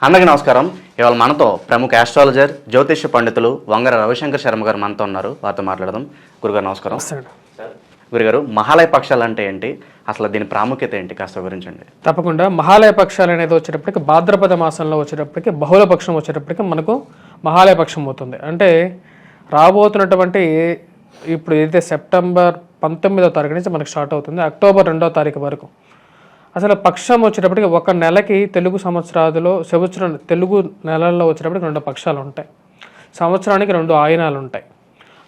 అందరికీ నమస్కారం. ఇవాళ మనతో ప్రముఖ ఆస్ట్రాలజర్ జ్యోతిష్య పండితులు వంగర రవిశంకర్ శర్మ గారు మనతో ఉన్నారు. వారితో మాట్లాడదాం. గురుగారు నమస్కారం. గురుగారు, మహాలయ పక్షాలు అంటే ఏంటి, అసలు దీని ప్రాముఖ్యత ఏంటి, కాస్త వివరించండి. తప్పకుండా. మహాలయ పక్షాలు అనేది వచ్చేటప్పటికి భాద్రపద మాసంలో వచ్చేటప్పటికి బహుళ పక్షం వచ్చేటప్పటికి మనకు మహాలయ పక్షం అవుతుంది. అంటే రాబోతున్నటువంటి ఇప్పుడు ఏదైతే సెప్టెంబర్ 19వ తారీఖు నుంచి మనకు స్టార్ట్ అవుతుంది, అక్టోబర్ 2వ తారీఖు వరకు అసలు పక్షం వచ్చేటప్పటికి ఒక నెలకి తెలుగు సంవత్సరాలలో తెలుగు నెలల్లో వచ్చేటప్పటికి 2 పక్షాలు ఉంటాయి. సంవత్సరానికి 2 ఆయనాలు ఉంటాయి.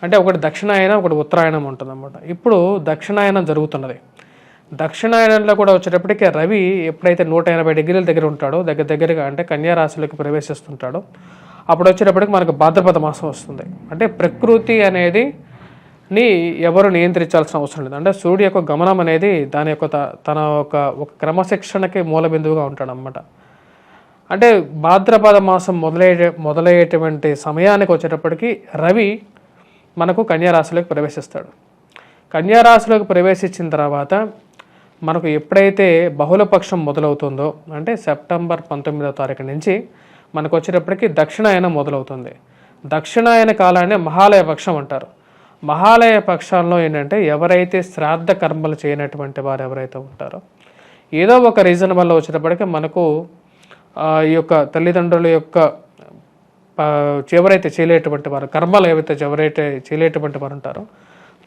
అంటే ఒకటి దక్షిణాయనం, ఒకటి ఉత్తరాయణం ఉంటుంది అన్నమాట. ఇప్పుడు దక్షిణాయనం జరుగుతున్నది. దక్షిణాయనంలో కూడా వచ్చేటప్పటికి రవి ఎప్పుడైతే 180 డిగ్రీల దగ్గర ఉంటాడో, దగ్గరగా అంటే కన్యా రాశిలోకి ప్రవేశిస్తుంటాడో, అప్పుడు వచ్చేటప్పటికి మనకు భాద్రపద మాసం వస్తుంది. అంటే ప్రకృతి అనేది ఎవరు నియంత్రించాల్సిన అవసరం లేదు. అంటే సూర్యుడు యొక్క గమనం అనేది దాని యొక్క తన ఒక క్రమశిక్షణకి మూల బిందువుగా ఉంటాడు అన్నమాట. అంటే భాద్రపద మాసం మొదలయ్యేటువంటి సమయానికి వచ్చేటప్పటికి రవి మనకు కన్యారాశిలోకి ప్రవేశిస్తాడు. కన్యారాశిలోకి ప్రవేశించిన తర్వాత మనకు ఎప్పుడైతే బహుళపక్షం మొదలవుతుందో, అంటే సెప్టెంబర్ 19వ తారీఖు నుంచి మనకు వచ్చేటప్పటికి దక్షిణాయనం మొదలవుతుంది. దక్షిణాయన కాలాన్ని మహాలయ పక్షం అంటారు. మహాలయ పక్షాల్లో ఏంటంటే ఎవరైతే శ్రాద్ధ కర్మలు చేయనటువంటి వారు ఎవరైతే ఉంటారో, ఏదో ఒక రీజన్ వల్ల వచ్చేటప్పటికి మనకు ఈ యొక్క తల్లిదండ్రుల యొక్క ఎవరైతే చేయలేటువంటి వారు కర్మలు ఎవరైతే చేయలేటువంటి వారు ఉంటారో,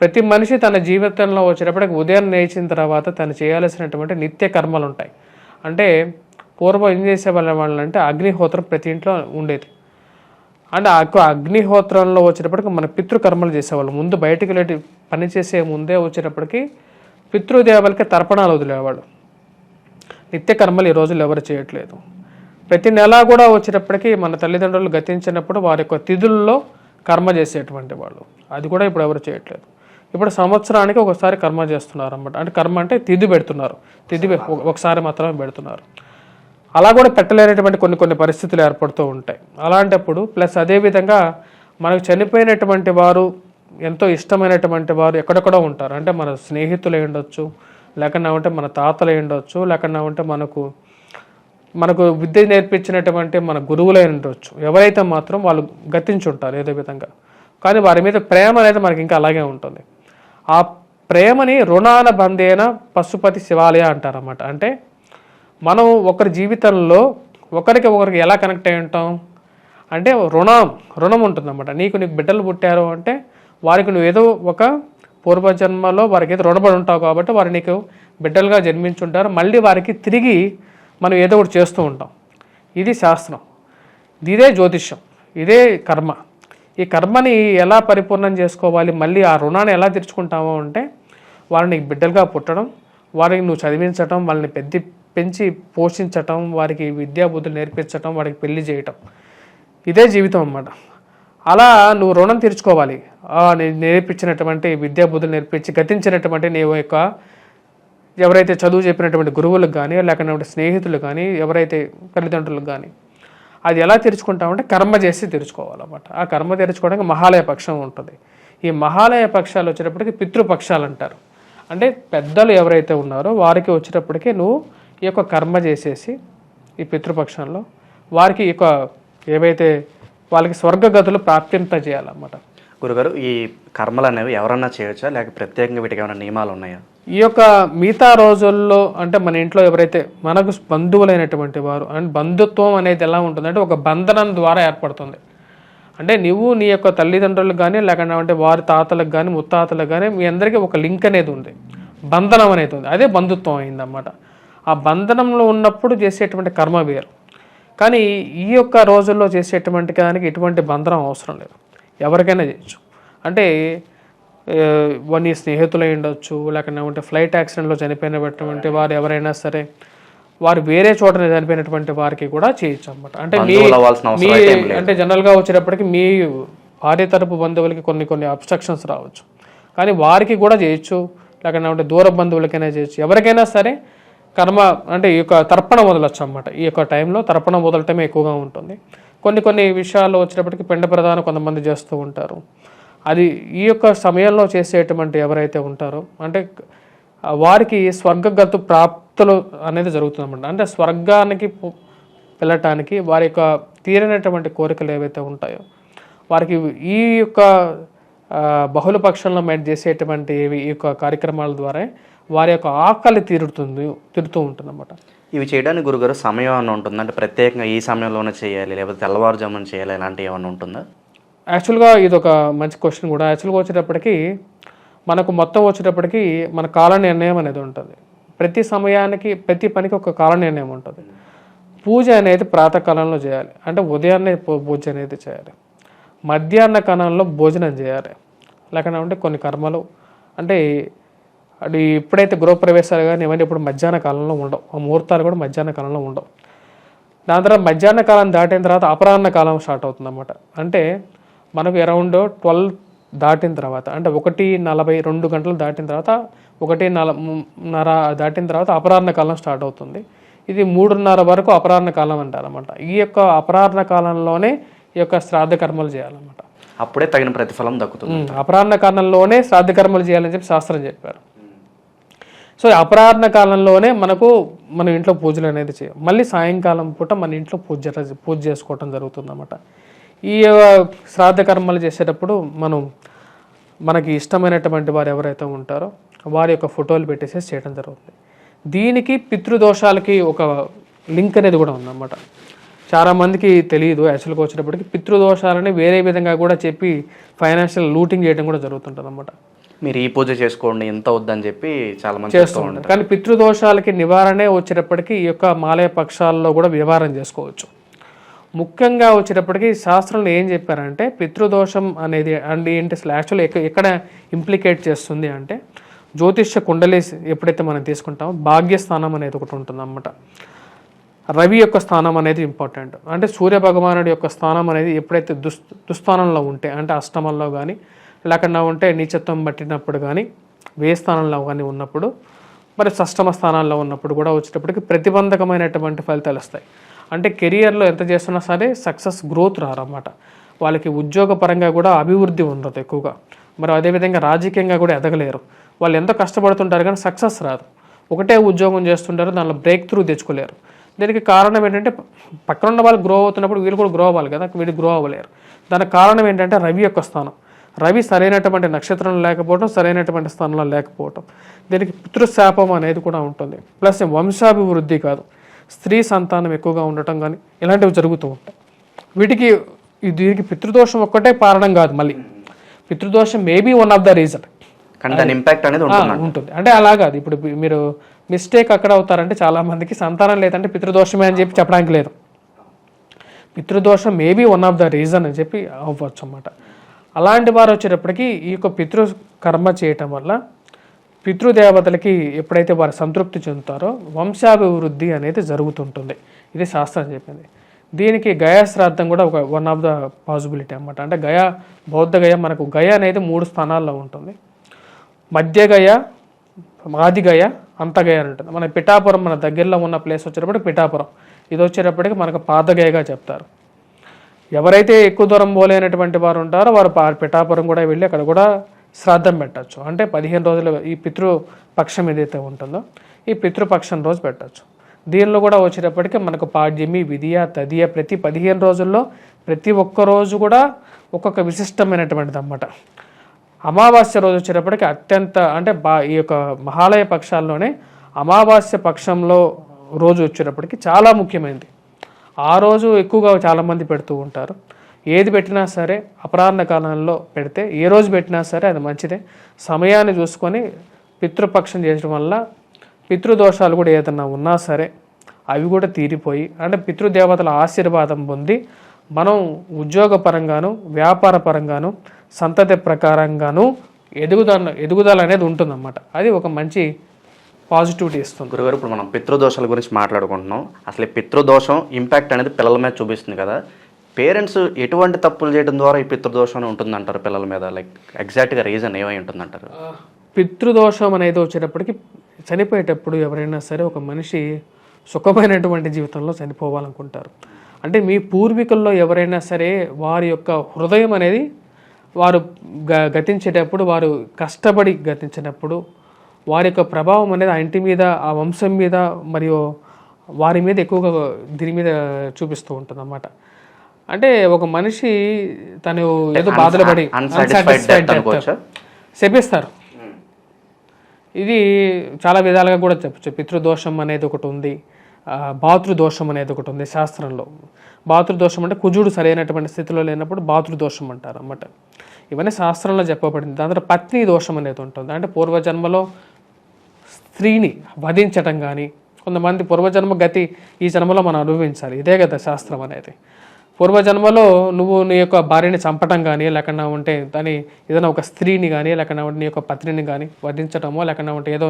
ప్రతి మనిషి తన జీవితంలో వచ్చేటప్పటికి ఉదయం లేచిన తర్వాత తను చేయాల్సినటువంటి నిత్య కర్మలు ఉంటాయి. అంటే పూర్వం ఏం చేసేవాళ్ళంటే అగ్నిహోత్రం ప్రతి ఇంట్లో ఉండేది. అంటే అగ్నిహోత్రంలో వచ్చేటప్పటికి మన పితృకర్మలు చేసేవాళ్ళు. ముందు బయటికి వెళ్ళి పని చేసే ముందే వచ్చేటప్పటికి పితృదేవులకి తర్పణాలు వదిలేవాళ్ళు. నిత్య కర్మలు ఈ రోజుల్లో ఎవరు చేయట్లేదు. ప్రతి నెల కూడా వచ్చేటప్పటికి మన తల్లిదండ్రులు గతించినప్పుడు వారి యొక్క తిథుల్లో కర్మ చేసేటువంటి వాళ్ళు, అది కూడా ఇప్పుడు ఎవరు చేయట్లేదు. ఇప్పుడు సంవత్సరానికి ఒకసారి కర్మ చేస్తున్నారు అన్నమాట. అంటే కర్మ అంటే తిథి పెడుతున్నారు, తిథి ఒకసారి మాత్రమే పెడుతున్నారు. అలా కూడా పెట్టలేనటువంటి కొన్ని పరిస్థితులు ఏర్పడుతూ ఉంటాయి. అలాంటప్పుడు ప్లస్ అదేవిధంగా మనకు చనిపోయినటువంటి వారు, ఎంతో ఇష్టమైనటువంటి వారు ఎక్కడెక్కడో ఉంటారు. అంటే మన స్నేహితులు అయి ఉండొచ్చు, లేకుండా ఉంటే మన తాతలు అయి ఉండొచ్చు, లేకుండా ఉంటే మనకు విద్య నేర్పించినటువంటి మన గురువులై ఉండొచ్చు. ఎవరైతే మాత్రం వాళ్ళు గతించుంటారు ఏదో విధంగా, కానీ వారి మీద ప్రేమ అనేది మనకి ఇంకా అలాగే ఉంటుంది. ఆ ప్రేమని రుణాన బంధేన పశుపతి శివాలయ అంటారన్నమాట. అంటే మనం ఒకరి జీవితంలో ఒకరికి ఎలా కనెక్ట్ అయి ఉంటాం అంటే రుణం ఉంటుందన్నమాట. నీకు బిడ్డలు పుట్టారు అంటే వారికి నువ్వు ఏదో ఒక పూర్వజన్మలో వారికి ఏదో రుణపడి ఉంటావు కాబట్టి వారు నీకు బిడ్డలుగా జన్మించుంటారు. మళ్ళీ వారికి తిరిగి మనం ఏదో ఒకటి చేస్తూ ఉంటాం. ఇది శాస్త్రం, ఇదే జ్యోతిష్యం, ఇదే కర్మ. ఈ కర్మని ఎలా పరిపూర్ణం చేసుకోవాలి, మళ్ళీ ఆ రుణాన్ని ఎలా తీర్చుకుంటామో అంటే వారిని బిడ్డలుగా పుట్టడం, వారికి నువ్వు చదివించడం, వాళ్ళని పెంచి పోషించటం, వారికి విద్యాబుద్ధులు నేర్పించటం, వారికి పెళ్లి చేయటం, ఇదే జీవితం అన్నమాట. అలా నువ్వు రుణం తీర్చుకోవాలి. నేర్పించినటువంటి విద్యాబుద్ధులు నేర్పించి గతించినటువంటి నీ యొక్క ఎవరైతే చదువు చెప్పినటువంటి గురువులకు కానీ, లేకపోతే స్నేహితులు కానీ, ఎవరైతే తల్లిదండ్రులకు కానీ, అది ఎలా తీర్చుకుంటామంటే కర్మ చేసి తీర్చుకోవాలన్నమాట. ఆ కర్మ తీర్చుకోవడానికి మహాలయ పక్షం ఉంటుంది. ఈ మహాలయ పక్షాలు వచ్చేటప్పటికి పితృపక్షాలు అంటారు. అంటే పెద్దలు ఎవరైతే ఉన్నారో వారికి వచ్చేటప్పటికి నువ్వు ఈ యొక్క కర్మ చేసేసి ఈ పితృపక్షంలో వారికి ఈ యొక్క ఏవైతే వాళ్ళకి స్వర్గగతులు ప్రాప్తింత చేయాలన్నమాట. గురుగారు, ఈ కర్మలు అనేవి ఎవరన్నా చేయొచ్చా, లేక ప్రత్యేకంగా వీటికి ఏమైనా నియమాలు ఉన్నాయా? ఈ యొక్క మిగతా రోజుల్లో అంటే మన ఇంట్లో ఎవరైతే మనకు బంధువులైనటువంటి వారు, అండ్ బంధుత్వం అనేది ఎలా ఉంటుందంటే ఒక బంధనం ద్వారా ఏర్పడుతుంది. అంటే నువ్వు నీ యొక్క తల్లిదండ్రులకు కానీ, లేకుండా వారి తాతలకు కానీ, ముత్తాతలకు కానీ మీ అందరికీ ఒక లింక్ అనేది ఉంది, బంధనం అనేది ఉంది. అదే బంధుత్వం అయిందన్నమాట. ఆ బంధనంలో ఉన్నప్పుడు చేసేటువంటి కర్మ వేరు. కానీ ఈ యొక్క రోజుల్లో చేసేటువంటి దానికి ఎటువంటి బంధనం అవసరం లేదు, ఎవరికైనా చేయొచ్చు. అంటే నీ స్నేహితులు అయి ఉండొచ్చు, లేకపోతే ఫ్లైట్ యాక్సిడెంట్లో చనిపోయినటువంటి వారు ఎవరైనా సరే, వారు వేరే చోట చనిపోయినటువంటి వారికి కూడా చేయొచ్చు అన్నమాట. అంటే అంటే జనరల్గా వచ్చేటప్పటికి మీ భార్య తరపు బంధువులకి కొన్ని అబ్స్ట్రక్షన్స్ రావచ్చు, కానీ వారికి కూడా చేయొచ్చు, లేకపోతే దూర బంధువులకైనా చేయొచ్చు. ఎవరికైనా సరే కర్మ అంటే ఈ యొక్క తర్పణ వదలొచ్చు అన్నమాట. ఈ యొక్క టైంలో తర్పణ వదలటమే ఎక్కువగా ఉంటుంది. కొన్ని విషయాల్లో వచ్చేటప్పటికి పిండ ప్రదానం కొంతమంది చేస్తూ ఉంటారు. అది ఈ యొక్క సమయంలో చేసేటువంటి ఎవరైతే ఉంటారో అంటే వారికి స్వర్గగతు ప్రాప్తులు అనేది జరుగుతుంది అన్నమాట. అంటే స్వర్గానికి వెళ్ళటానికి వారి యొక్క తీరనటువంటి కోరికలు ఏవైతే ఉంటాయో వారికి ఈ యొక్క బహుళ పక్షంలో మేము చేసేటువంటి ఈ యొక్క కార్యక్రమాల ద్వారా వారి యొక్క ఆకలి తీరుతూ ఉంటుంది అన్నమాట. ఇవి చేయడానికి గురుగారు సమయం ఏమైనా ఉంటుందా? అంటే ప్రత్యేకంగా ఈ సమయంలోనే చేయాలి లేకపోతే తెల్లవారుజామున చేయాలి ఇలాంటివి ఏమైనా ఉంటుందా? యాక్చువల్గా ఇది ఒక మంచి క్వశ్చన్ కూడా. యాక్చువల్గా వచ్చేటప్పటికి మనకు మొత్తం వచ్చేటప్పటికి మన కాల నిర్ణయం అనేది ఉంటుంది. ప్రతి సమయానికి ప్రతి పనికి ఒక కాల నిర్ణయం ఉంటుంది. పూజ అనేది ప్రాతకాలంలో చేయాలి, అంటే ఉదయాన్నే పూజ అనేది చేయాలి. మధ్యాహ్న కాలంలో భోజనం చేయాలి. లేకపోతే కొన్ని కర్మలు అంటే అది ఎప్పుడైతే గృహప్రవేశాలు కానీ ఇవన్నీ ఇప్పుడు మధ్యాహ్న కాలంలో ఉండవు, ఆ ముహూర్తాలు కూడా మధ్యాహ్న కాలంలో ఉండవు. దాని తర్వాత మధ్యాహ్న కాలం దాటిన తర్వాత అపరాహ్న కాలం స్టార్ట్ అవుతుంది అన్నమాట. అంటే మనకు అరౌండ్ 12 దాటిన తర్వాత అంటే 1:42 గంటలు దాటిన తర్వాత 1:30 దాటిన తర్వాత అపరాహ్న కాలం స్టార్ట్ అవుతుంది. ఇది 3:30 వరకు అపరాహ్న కాలం అంటారన్నమాట. ఈ యొక్క అపరాహ్న కాలంలోనే ఈ యొక్క శ్రాద్ధ కర్మలు చేయాలన్నమాట. అప్పుడే తగిన ప్రతిఫలం దక్కుతుంది. అపరాహ్న కాలంలోనే శ్రాద్ధ కర్మలు చేయాలని చెప్పి శాస్త్రం చెప్పారు. సో అపరాహ్న కాలంలోనే మన ఇంట్లో పూజలు అనేది చేయాలి. మళ్ళీ సాయంకాలం పూట మన ఇంట్లో పూజ చేసుకోవటం జరుగుతుంది అన్నమాట. ఈ శ్రాద్ధ కర్మలు చేసేటప్పుడు మనకి ఇష్టమైనటువంటి వారు ఎవరైతే ఉంటారో వారి యొక్క ఫోటోలు పెట్టేసేసి చేయడం జరుగుతుంది. దీనికి పితృదోషాలకి ఒక లింక్ అనేది కూడా ఉందన్నమాట. చాలామందికి తెలియదు. యాక్చువల్గా వచ్చేటప్పటికి పితృదోషాలని వేరే విధంగా కూడా చెప్పి ఫైనాన్షియల్ లూటింగ్ చేయడం కూడా జరుగుతుంటుంది అన్నమాట. మీరు ఈ పూజ చేసుకోండి ఎంత వద్దని చెప్పి చాలా మంది చేస్తూ ఉంటారు. కానీ పితృదోషాలకి నివారణే వచ్చేటప్పటికి ఈ యొక్క మాలయ పక్షాల్లో కూడా నివారణ చేసుకోవచ్చు. ముఖ్యంగా వచ్చేటప్పటికి శాస్త్రంలో ఏం చెప్పారంటే పితృదోషం అనేది అండ్ ఏంటి అసలు యాక్చువల్లీ ఎక్కడ ఇంప్లికేట్ చేస్తుంది అంటే జ్యోతిష్య కుండలి ఎప్పుడైతే మనం తీసుకుంటామో భాగ్యస్థానం అనేది ఒకటి ఉంటుంది అన్నమాట. రవి యొక్క స్థానం అనేది ఇంపార్టెంట్. అంటే సూర్య భగవానుడి యొక్క స్థానం అనేది ఎప్పుడైతే దుస్థానంలో ఉంటే అంటే అష్టమంలో కానీ లేకుండా ఉంటే నీచత్వం పట్టినప్పుడు కానీ వ్యయ స్థానంలో కానీ ఉన్నప్పుడు మరి షష్టమ స్థానాల్లో ఉన్నప్పుడు కూడా వచ్చేటప్పటికి ప్రతిబంధకమైనటువంటి ఫలితాలు వస్తాయి. అంటే కెరియర్లో ఎంత చేస్తున్నా సరే సక్సెస్ గ్రోత్ రారన్నమాట. వాళ్ళకి ఉద్యోగపరంగా కూడా అభివృద్ధి ఉండదు ఎక్కువగా. మరి అదేవిధంగా రాజకీయంగా కూడా ఎదగలేరు. వాళ్ళు ఎంతో కష్టపడుతుంటారు కానీ సక్సెస్ రాదు. ఒకటే ఉద్యోగం చేస్తుంటారు, దానిలో బ్రేక్ త్రూ తెచ్చుకోలేరు. దీనికి కారణం ఏంటంటే పక్కన ఉన్న వాళ్ళు గ్రో అవుతున్నప్పుడు వీళ్ళు కూడా గ్రో అవ్వాలి కదా, వీళ్ళు గ్రో అవ్వలేరు. దానికి కారణం ఏంటంటే రవి యొక్క స్థానం. రవి సరైనటువంటి నక్షత్రంలో లేకపోవటం, సరైనటువంటి స్థానంలో లేకపోవటం. దీనికి పితృశాపం అనేది కూడా ఉంటుంది. ప్లస్ వంశాభివృద్ధి కాదు, స్త్రీ సంతానం ఎక్కువగా ఉండటం కానీ ఇలాంటివి జరుగుతూ ఉంటాయి. దీనికి పితృదోషం ఒక్కటే కారణం కాదు. మళ్ళీ పితృదోషం maybe one of the reason impact అనేది ఉంటుంది. అంటే అలా కాదు. ఇప్పుడు మీరు మిస్టేక్ అక్కడ అవుతారంటే చాలా మందికి సంతానం లేదంటే పితృదోషమే అని చెప్పి చెప్పడానికి లేదు. పితృదోషం maybe one of the reason అని చెప్పి అవ్వచ్చు అన్నమాట. అలాంటి వారు వచ్చేటప్పటికి ఈ యొక్క పితృకర్మ చేయటం వల్ల పితృదేవతలకి ఎప్పుడైతే వారు సంతృప్తి చెందుతారో వంశాభివృద్ధి అనేది జరుగుతుంటుంది. ఇది శాస్త్రం చెప్పింది. దీనికి గయా శ్రాద్ధం కూడా ఒక వన్ ఆఫ్ ద పాసిబిలిటీ అన్నమాట. అంటే బౌద్ధ గయ మనకు గయ అనేది 3 స్థానాల్లో ఉంటుంది. మధ్య గయ, ఆది గయ, అంతగయ అని ఉంటుంది. మన పిఠాపురం మన దగ్గరలో ఉన్న ప్లేస్ వచ్చేటప్పటికి పిఠాపురం. ఇది వచ్చేటప్పటికి మనకు పాతగయగా చెప్తారు. ఎవరైతే ఎక్కువ దూరం పోలేనటువంటి వారు ఉంటారో వారు పిఠాపురం కూడా వెళ్ళి అక్కడ కూడా శ్రాద్ధం పెట్టచ్చు. అంటే 15 రోజులు ఈ పితృపక్షం ఏదైతే ఉంటుందో ఈ పితృపక్షం రోజు పెట్టచ్చు. దీనిలో కూడా వచ్చేటప్పటికి మనకు పాడ్యమి, విధియ, తదియ ప్రతి 15 రోజుల్లో ప్రతి ఒక్క రోజు కూడా ఒక్కొక్క విశిష్టమైనటువంటిది అన్నమాట. అమావాస్య రోజు వచ్చేటప్పటికి అత్యంత అంటే ఈ యొక్క మహాలయ పక్షాల్లోనే అమావాస్య పక్షంలో రోజు వచ్చేటప్పటికి చాలా ముఖ్యమైనది. ఆ రోజు ఎక్కువగా చాలామంది పెడుతూ ఉంటారు. ఏది పెట్టినా సరే అపరాహ్న కాలంలో పెడితే ఏ రోజు పెట్టినా సరే అది మంచిదే. సమయాన్ని చూసుకొని పితృపక్షం చేయడం వల్ల పితృదోషాలు కూడా ఏదన్నా ఉన్నా సరే అవి కూడా తీరిపోయి అంటే పితృదేవతల ఆశీర్వాదం పొంది మనం ఉద్యోగపరంగాను వ్యాపార పరంగాను సంతతి ప్రకారంగాను ఎదుగుదల అనేది ఉంటుందన్నమాట. అది ఒక మంచి పాజిటివిటీ ఇస్తుంది. గురుగారు, ఇప్పుడు మనం పితృదోషాల గురించి మాట్లాడుకుంటున్నాం. అసలు పితృదోషం ఇంపాక్ట్ అనేది పిల్లల మీద చూపిస్తుంది కదా. పేరెంట్స్ ఎటువంటి తప్పులు చేయడం ద్వారా ఈ పితృదోషం ఉంటుందంటారు పిల్లల మీద? లైక్ ఎగ్జాక్ట్గా రీజన్ ఏమై ఉంటుందంటారు? పితృదోషం అనేది వచ్చేటప్పటికి చనిపోయేటప్పుడు ఎవరైనా సరే ఒక మనిషి సుఖమైనటువంటి జీవితంలో చనిపోవాలనుకుంటారు. అంటే మీ పూర్వీకుల్లో ఎవరైనా సరే వారి యొక్క హృదయం అనేది వారు గతించేటప్పుడు వారు కష్టపడి గతించినప్పుడు వారి యొక్క ప్రభావం అనేది ఆ ఇంటి మీద, ఆ వంశం మీద మరియు వారి మీద ఎక్కువగా దీని మీద చూపిస్తూ ఉంటుంది అన్నమాట. అంటే ఒక మనిషి తను ఏదో బాధలు పడి శపిస్తారు. ఇది చాలా విధాలుగా కూడా చెప్పచ్చు. పితృదోషం అనేది ఒకటి ఉంది, భాతృదోషం అనేది ఒకటి ఉంది శాస్త్రంలో. భాతృదోషం అంటే కుజుడు సరైనటువంటి స్థితిలో లేనప్పుడు భాతృదోషం అంటారు అన్నమాట. ఇవన్నీ శాస్త్రంలో చెప్పబడింది. దాంట్లో పత్ని దోషం అనేది ఉంటుంది. అంటే పూర్వజన్మలో స్త్రీని వధించటం కానీ, కొంతమంది పూర్వజన్మ గతి ఈ జన్మలో మనం అనుభవించాలి, ఇదే కదా శాస్త్రం అనేది. పూర్వజన్మలో నువ్వు నీ యొక్క భార్యని చంపటం కానీ, లేకుండా ఉంటే దాని ఏదైనా ఒక స్త్రీని కానీ, లేకుండా ఉంటే నీ యొక్క పత్నిని కానీ వధించటమో, లేకుండా ఉంటే ఏదో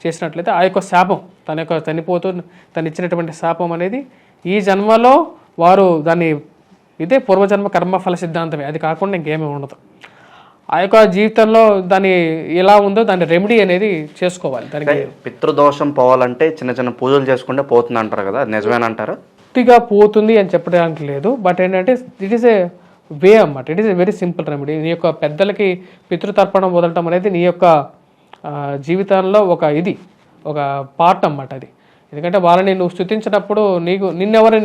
చేసినట్లయితే ఆ యొక్క శాపం, తన యొక్క చనిపోతూ తను ఇచ్చినటువంటి శాపం అనేది ఈ జన్మలో వారు దాన్ని, ఇదే పూర్వజన్మ కర్మఫల సిద్ధాంతమే, అది కాకుండా ఇంకేమీ ఉండదు. ఆ యొక్క జీవితంలో దాన్ని ఎలా ఉందో దాని రెమెడీ అనేది చేసుకోవాలి. దానికి పితృదోషం పోవాలంటే చిన్న చిన్న పూజలు చేసుకుంటే పోతుంది అంటారు కదా, అది నిజమేనంటారా? పూర్తిగా పోతుంది అని చెప్పడానికి లేదు, బట్ ఏంటంటే ఇట్ ఈస్ ఏ వే అన్నమాట. It is a very simple remedy. నీ యొక్క పెద్దలకి పితృతర్పణం వదలటం అనేది నీ యొక్క జీవితంలో ఒక పార్ట్ అన్నమాట అది. ఎందుకంటే వాళ్ళని నువ్వు స్తుతించినప్పుడు నిన్నెవరు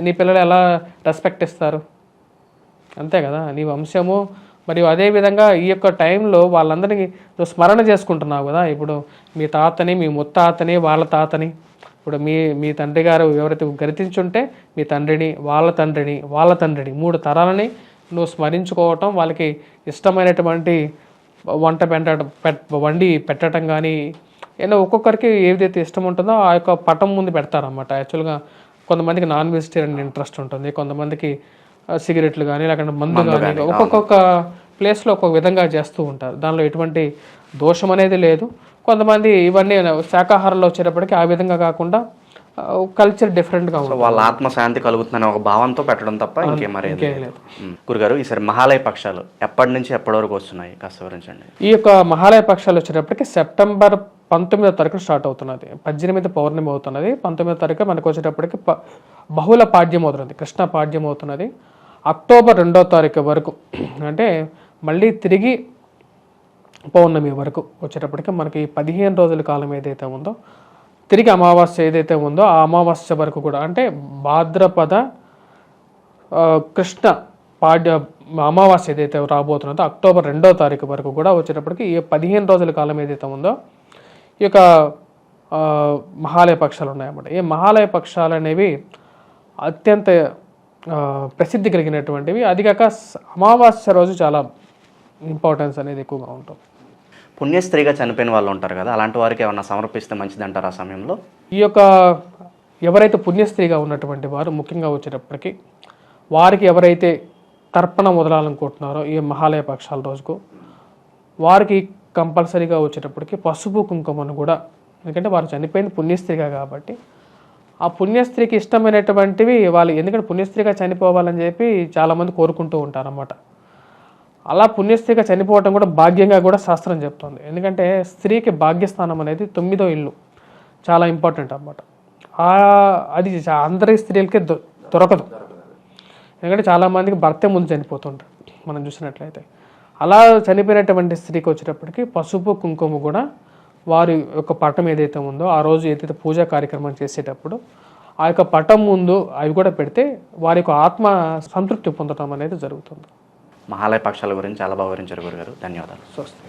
నీ పిల్లలు ఎలా రెస్పెక్ట్ ఇస్తారు, అంతే కదా. నీ వంశము మరియు అదేవిధంగా ఈ యొక్క టైంలో వాళ్ళందరినీ నువ్వు స్మరణ చేసుకుంటున్నావు కదా. ఇప్పుడు మీ తాతని, మీ ముత్తాతని, వాళ్ళ తాతని, ఇప్పుడు మీ తండ్రి గారు ఎవరైతే గతించుంటే మీ తండ్రిని, వాళ్ళ తండ్రిని, వాళ్ళ తండ్రిని, 3 తరాలని నువ్వు స్మరించుకోవటం, వాళ్ళకి ఇష్టమైనటువంటి వండి పెట్టడం కానీ, ఏదో ఒక్కొక్కరికి ఏదైతే ఇష్టం ఉంటుందో ఆ యొక్క పటం ముందు పెడతారన్నమాట. యాక్చువల్గా కొంతమందికి నాన్ వెజిటేరియన్ ఇంట్రెస్ట్ ఉంటుంది, కొంతమందికి సిగరెట్లు కానీ, లేకుంటే మందు కానీ, ఒక్కొక్క ప్లేస్లో ఒక్కొక్క విధంగా చేస్తూ ఉంటారు. దానిలో ఎటువంటి దోషం అనేది లేదు. కొంతమంది ఇవన్నీ శాకాహారంలో వచ్చేటప్పటికి ఆ విధంగా కాకుండా కల్చర్ డిఫరెంట్గా ఉంటుంది. వాళ్ళ ఆత్మశాంతి కలుగుతుందని ఒక భావంతో పెట్టడం తప్ప ఇంకేం లేదు. గురుగారు, ఈసారి మహాలయ పక్షాలు ఎప్పటి నుంచి ఎప్పటి వరకు వస్తున్నాయి కాస్త వివరించండి. ఈ యొక్క మహాలయ పక్షాలు వచ్చేటప్పటికి సెప్టెంబర్ 19వ తారీఖు స్టార్ట్ అవుతున్నది. 18 పౌర్ణమి అవుతున్నది. 19వ తారీఖు మనకు వచ్చేటప్పటికి బహుళ పాడ్యం అవుతున్నది, కృష్ణ పాడ్యం అవుతున్నది. అక్టోబర్ 2వ తారీఖు వరకు, అంటే మళ్ళీ తిరిగి పౌర్ణమి వరకు వచ్చేటప్పటికి మనకి 15 రోజుల కాలం ఏదైతే ఉందో, తిరిగి అమావాస్య ఏదైతే ఉందో ఆ అమావాస్య వరకు కూడా, అంటే భాద్రపద కృష్ణ పాడ్య అమావాస్య ఏదైతే రాబోతున్నదో అక్టోబర్ 2వ తారీఖు వరకు కూడా వచ్చేటప్పటికి ఈ 15 రోజుల కాలం ఏదైతే ఉందో ఈ యొక్క మహాలయ పక్షాలు ఉన్నాయన్నమాట. ఈ మహాలయ పక్షాలు అనేవి అత్యంత ప్రసిద్ధి కలిగినటువంటివి. అది కాక అమావాస్య రోజు చాలా ఇంపార్టెన్స్ అనేది ఎక్కువగా ఉంటుంది. పుణ్యస్త్రీగా చనిపోయిన వాళ్ళు ఉంటారు కదా, అలాంటి వారికి ఏమన్నా సమర్పిస్తే మంచిది అంటారు ఆ సమయంలో? ఈ యొక్క ఎవరైతే పుణ్యస్త్రీగా ఉన్నటువంటి వారు ముఖ్యంగా వచ్చేటప్పటికి వారికి ఎవరైతే తర్పణం వదలాలనుకుంటున్నారో ఈ మహాలయ పక్షాల రోజుకు, వారికి కంపల్సరీగా వచ్చేటప్పటికి పసుపు కుంకుమను కూడా, ఎందుకంటే వారు చనిపోయింది పుణ్యస్త్రీగా కాబట్టి ఆ పుణ్యస్త్రీకి ఇష్టమైనటువంటివి వాళ్ళు, ఎందుకంటే పుణ్యస్త్రీగా చనిపోవాలని చెప్పి చాలామంది కోరుకుంటూ ఉంటారన్నమాట. అలా పుణ్యస్త్రీగా చనిపోవటం కూడా భాగ్యంగా కూడా శాస్త్రం చెప్తుంది. ఎందుకంటే స్త్రీకి భాగ్యస్థానం అనేది 9వ ఇల్లు చాలా ఇంపార్టెంట్ అన్నమాట. అది అందరి స్త్రీలకి దొరకదు. ఎందుకంటే చాలామందికి భర్తే ముందు చనిపోతుంటారు మనం చూసినట్లయితే. అలా చనిపోయినటువంటి స్త్రీకి వచ్చేటప్పటికి పసుపు కుంకుమ కూడా వారి యొక్క పటం ఏదైతే ఉందో ఆ రోజు ఏదైతే పూజా కార్యక్రమం చేసేటప్పుడు ఆ యొక్క పటం ముందు అవి కూడా పెడితే వారి యొక్క ఆత్మ సంతృప్తి పొందడం అనేది జరుగుతుంది. మహాలయ పక్షాల గురించి చాలా బాగా వివరించారు గురుగారు, ధన్యవాదాలు. స్వస్తి.